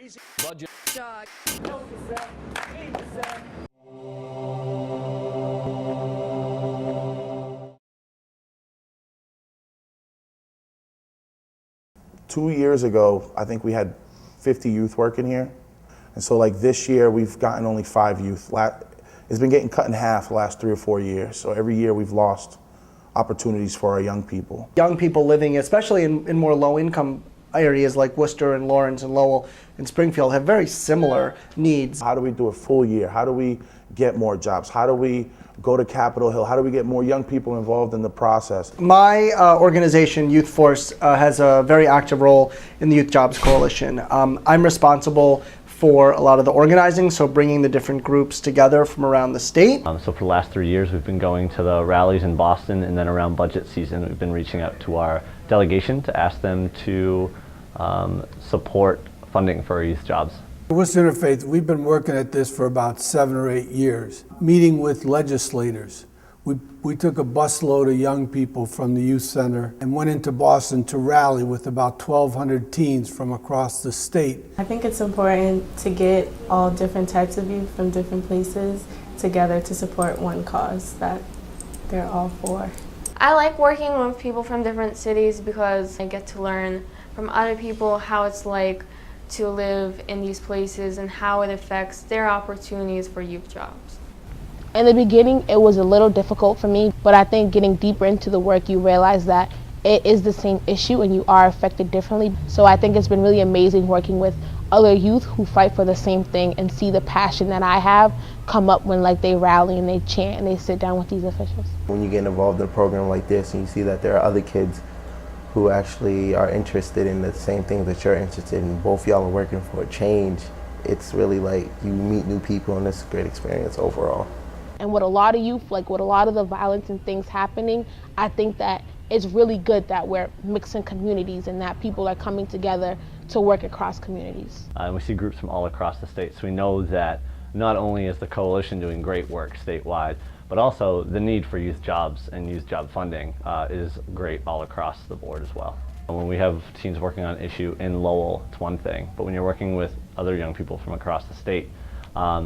crazy budget. Shock. 2 years ago, I think we had 50 youth working here. And so like this year, we've gotten only 5 youth. It's been getting cut in half the last 3 or 4 years. So every year we've lost opportunities for our young people. Young people living, especially in more low-income areas like Worcester and Lawrence and Lowell and Springfield, have very similar needs. How do we do a full year? How do we get more jobs? How do we go to Capitol Hill? How do we get more young people involved in the process? My organization, Youth Force, has a very active role in the Youth Jobs Coalition. I'm responsible for a lot of the organizing, so bringing the different groups together from around the state. So for the last 3 years, we've been going to the rallies in Boston, and then around budget season, we've been reaching out to our delegation to ask them to support funding for our youth jobs. Worcester Interfaith, we've been working at this for about 7 or 8 years, meeting with legislators. We took a busload of young people from the youth center and went into Boston to rally with about 1,200 teens from across the state. I think it's important to get all different types of youth from different places together to support one cause that they're all for. I like working with people from different cities because I get to learn from other people how it's like to live in these places and how it affects their opportunities for youth jobs. In the beginning, it was a little difficult for me, but I think getting deeper into the work, you realize that it is the same issue and you are affected differently. So I think it's been really amazing working with other youth who fight for the same thing and see the passion that I have come up when like they rally and they chant and they sit down with these officials. When you get involved in a program like this and you see that there are other kids who actually are interested in the same things that you're interested in, both y'all are working for a change, it's really like you meet new people and it's a great experience overall. And with a lot of youth, like with a lot of the violence and things happening, I think that it's really good that we're mixing communities and that people are coming together to work across communities. We see groups from all across the state, so we know that not only is the coalition doing great work statewide, but also the need for youth jobs and youth job funding is great all across the board as well. When we have teens working on an issue in Lowell, it's one thing, but when you're working with other young people from across the state,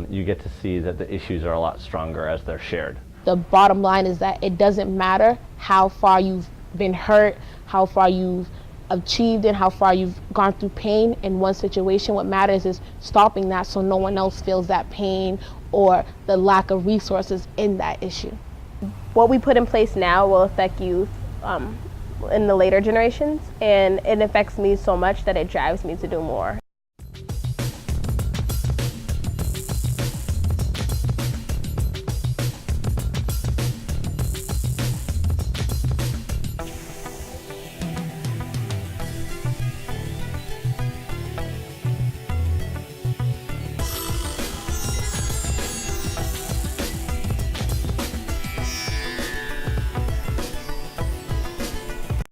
you get to see that the issues are a lot stronger as they're shared. The bottom line is that it doesn't matter how far you've been hurt, how far you've achieved and how far you've gone through pain in one situation. What matters is stopping that so no one else feels that pain or the lack of resources in that issue. What we put in place now will affect youth in the later generations, and it affects me so much that it drives me to do more.